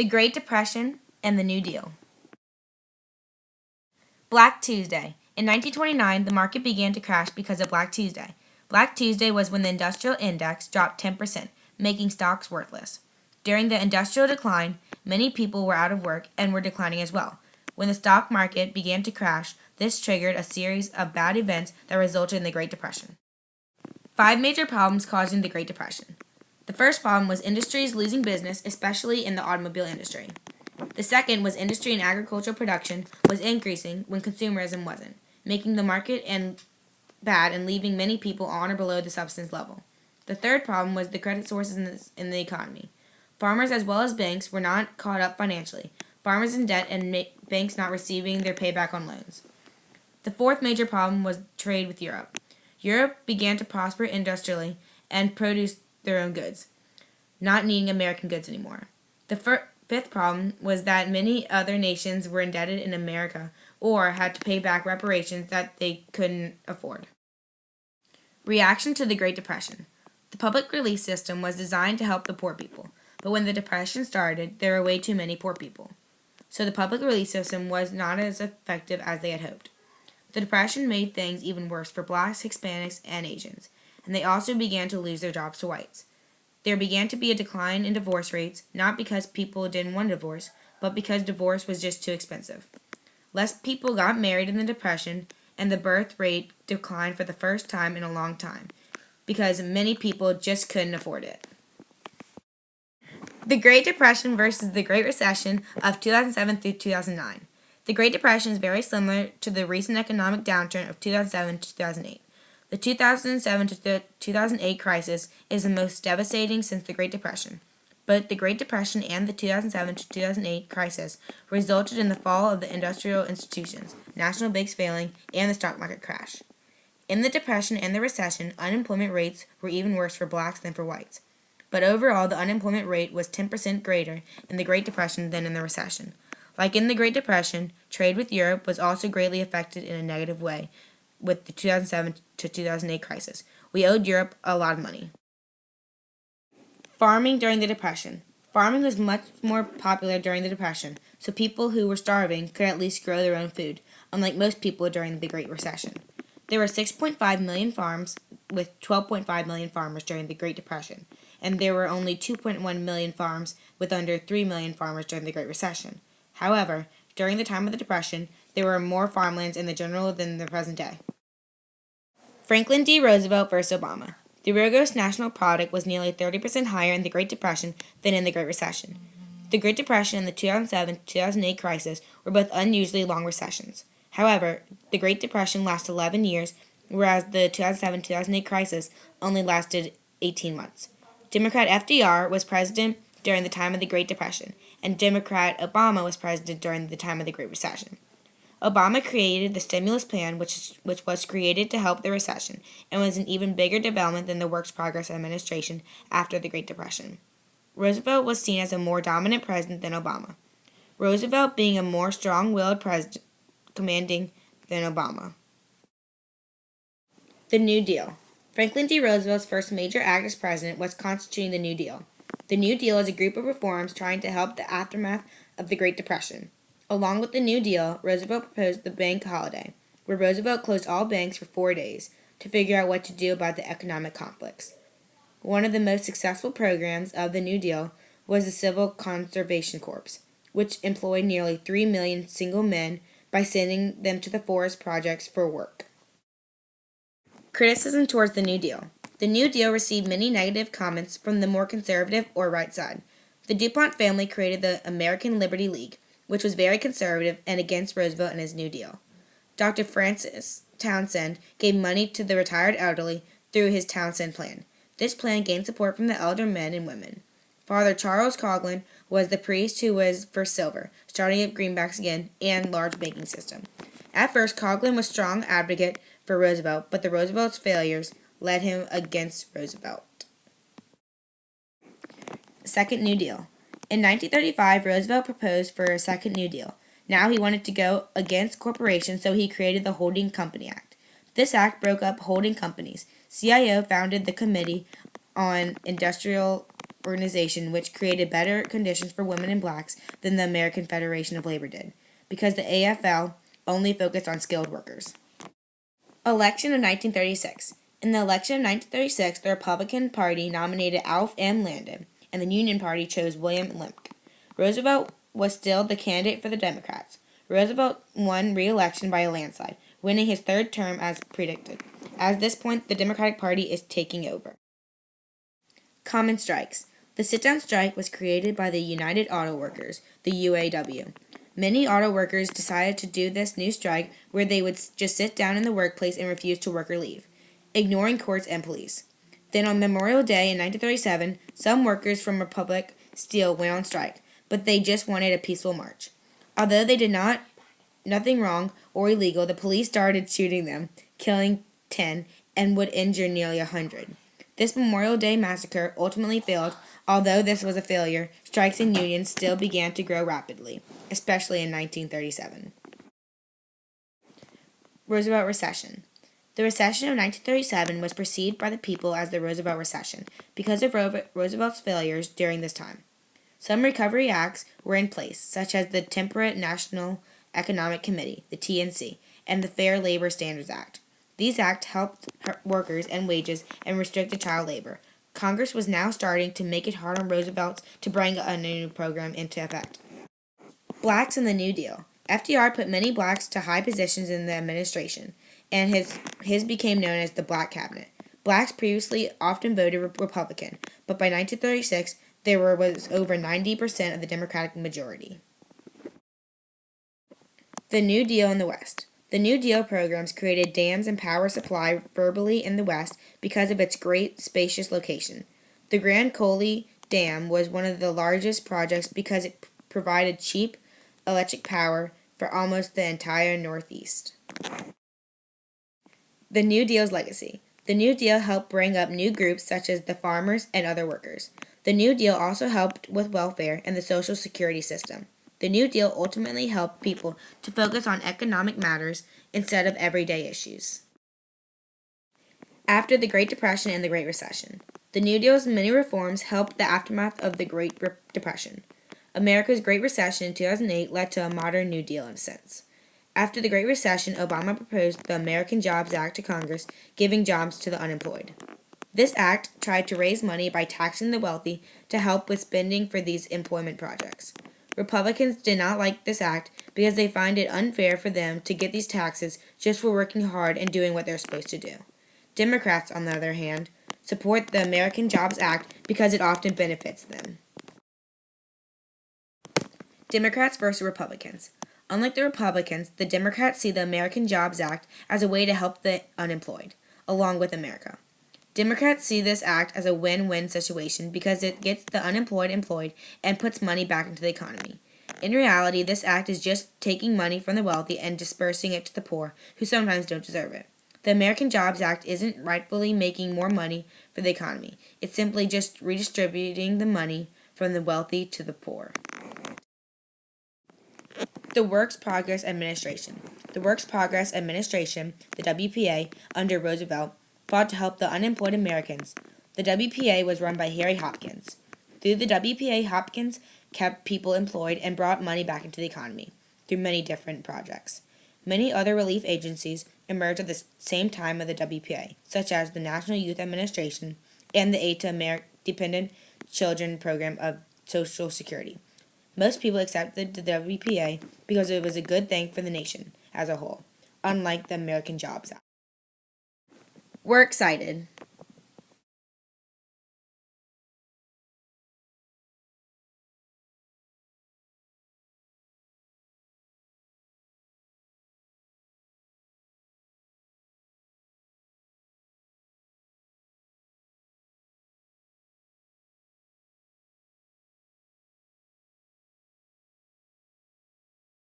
The Great Depression and the New Deal. Black Tuesday. In 1929, the market began to crash because of Black Tuesday. Black Tuesday was when the industrial index dropped 10%, making stocks worthless. During the industrial decline, many people were out of work and were declining as well. When the stock market began to crash, this triggered a series of bad events that resulted in the Great Depression. 5 major problems causing the Great Depression. The first problem was industries losing business, especially in the automobile industry. The second was industry and agricultural production was increasing when consumerism wasn't, making the market bad and leaving many people on or below the subsistence level. The third problem was the credit sources in the economy. Farmers as well as banks were not caught up financially, farmers in debt and banks not receiving their payback on loans. The fourth major problem was trade with Europe. Europe began to prosper industrially and produce their own goods, not needing American goods anymore. The fifth problem was that many other nations were indebted in America or had to pay back reparations that they couldn't afford. Reaction to the Great Depression. The public relief system was designed to help the poor people, but when the Depression started, there were way too many poor people. So the public relief system was not as effective as they had hoped. The Depression made things even worse for blacks, Hispanics, and Asians, and they also began to lose their jobs to whites. There began to be a decline in divorce rates, not because people didn't want a divorce, but because divorce was just too expensive. Less people got married in the Depression, and the birth rate declined for the first time in a long time, because many people just couldn't afford it. The Great Depression versus the Great Recession of 2007 through 2009. The Great Depression is very similar to the recent economic downturn of 2007 to 2008. The 2007 to 2008 crisis is the most devastating since the Great Depression. Both the Great Depression and the 2007 to 2008 crisis resulted in the fall of the industrial institutions, national banks failing, and the stock market crash. In the Depression and the Recession, unemployment rates were even worse for blacks than for whites. But overall, the unemployment rate was 10% greater in the Great Depression than in the Recession. Like in the Great Depression, trade with Europe was also greatly affected in a negative way with the 2007 to 2008 crisis. We owed Europe a lot of money. Farming during the Depression. Farming was much more popular during the Depression, so people who were starving could at least grow their own food, unlike most people during the Great Recession. There were 6.5 million farms with 12.5 million farmers during the Great Depression, and there were only 2.1 million farms with under 3 million farmers during the Great Recession. However, during the time of the Depression, there were more farmlands in the general than the present day. Franklin D. Roosevelt versus Obama. The real gross national product was nearly 30% higher in the Great Depression than in the Great Recession. The Great Depression and the 2007-2008 crisis were both unusually long recessions. However, the Great Depression lasted 11 years, whereas the 2007-2008 crisis only lasted 18 months. Democrat FDR was president during the time of the Great Depression, and Democrat Obama was president during the time of the Great Recession. Obama created the stimulus plan, which was created to help the recession, and was an even bigger development than the Works Progress administration after the Great Depression. Roosevelt was seen as a more dominant president than Obama, Roosevelt being a more strong-willed president, commanding than Obama. The New Deal. Franklin D. Roosevelt's first major act as president was constituting the New Deal. The New Deal is a group of reforms trying to help the aftermath of the Great Depression. Along with the New Deal, Roosevelt proposed the bank holiday, where Roosevelt closed all banks for 4 days to figure out what to do about the economic conflicts. One of the most successful programs of the New Deal was the Civil Conservation Corps, which employed nearly 3 million single men by sending them to the forest projects for work. Criticism towards the New Deal. The New Deal received many negative comments from the more conservative or right side. The DuPont family created the American Liberty League, which was very conservative and against Roosevelt and his New Deal. Dr. Francis Townsend gave money to the retired elderly through his Townsend Plan. This plan gained support from the elder men and women. Father Charles Coughlin was the priest who was for silver, starting up greenbacks again, and large banking system. At first, Coughlin was a strong advocate for Roosevelt, but the Roosevelt's failures led him against Roosevelt. Second New Deal. In 1935, Roosevelt proposed for a second New Deal. Now he wanted to go against corporations, so he created the Holding Company Act. This act broke up holding companies. CIO founded the Committee on Industrial organization which created better conditions for women and blacks than the American Federation of Labor did, because the AFL only focused on skilled workers. Election of 1936. In the election of 1936, the Republican Party nominated Alf M. Landon, and the Union Party chose William Lemke. Roosevelt was still the candidate for the Democrats. Roosevelt won re-election by a landslide, winning his third term as predicted. At this point, the Democratic Party is taking over. Common strikes. The sit-down strike was created by the United Auto Workers, the UAW. Many auto workers decided to do this new strike where they would just sit down in the workplace and refuse to work or leave, ignoring courts and police. Then on Memorial Day in 1937, some workers from Republic Steel went on strike, but they just wanted a peaceful march. Although they did nothing wrong or illegal, the police started shooting them, killing 10 and would injure nearly 100. This Memorial Day massacre ultimately failed. Although this was a failure, strikes and unions still began to grow rapidly, especially in 1937. Roosevelt Recession. The recession of 1937 was perceived by the people as the Roosevelt Recession because of Roosevelt's failures during this time. Some recovery acts were in place, such as the Temperate National Economic Committee, the TNC, and the Fair Labor Standards Act. These acts helped workers and wages and restricted child labor. Congress was now starting to make it hard on Roosevelt to bring a new program into effect. Blacks in the New Deal. FDR put many blacks to high positions in the administration, and his became known as the Black Cabinet. Blacks previously often voted Republican, but by 1936, there was over 90% of the Democratic majority. The New Deal in the West. The New Deal programs created dams and power supply verbally in the West because of its great spacious location. The Grand Coulee Dam was one of the largest projects because it provided cheap electric power for almost the entire Northeast. The New Deal's legacy. The New Deal helped bring up new groups such as the farmers and other workers. The New Deal also helped with welfare and the Social Security system. The New Deal ultimately helped people to focus on economic matters instead of everyday issues. After the Great Depression and the Great Recession. The New Deal's many reforms helped the aftermath of the Great Depression. America's Great Recession in 2008 led to a modern New Deal in a sense. After the Great Recession, Obama proposed the American Jobs Act to Congress, giving jobs to the unemployed. This act tried to raise money by taxing the wealthy to help with spending for these employment projects. Republicans did not like this act because they find it unfair for them to get these taxes just for working hard and doing what they're supposed to do. Democrats, on the other hand, support the American Jobs Act because it often benefits them. Democrats versus Republicans. Unlike the Republicans, the Democrats see the American Jobs Act as a way to help the unemployed, along with America. Democrats see this act as a win-win situation because it gets the unemployed employed and puts money back into the economy. In reality, this act is just taking money from the wealthy and dispersing it to the poor, who sometimes don't deserve it. The American Jobs Act isn't rightfully making more money for the economy. It's simply just redistributing the money from the wealthy to the poor. The Works Progress Administration. The Works Progress Administration, the WPA, under Roosevelt, fought to help the unemployed Americans. The WPA was run by Harry Hopkins. Through the WPA, Hopkins kept people employed and brought money back into the economy through many different projects. Many other relief agencies emerged at the same time of the WPA, such as the National Youth Administration and the Aid to Dependent Children Program of Social Security. Most people accepted the WPA because it was a good thing for the nation as a whole, unlike the American Jobs Act. We're excited.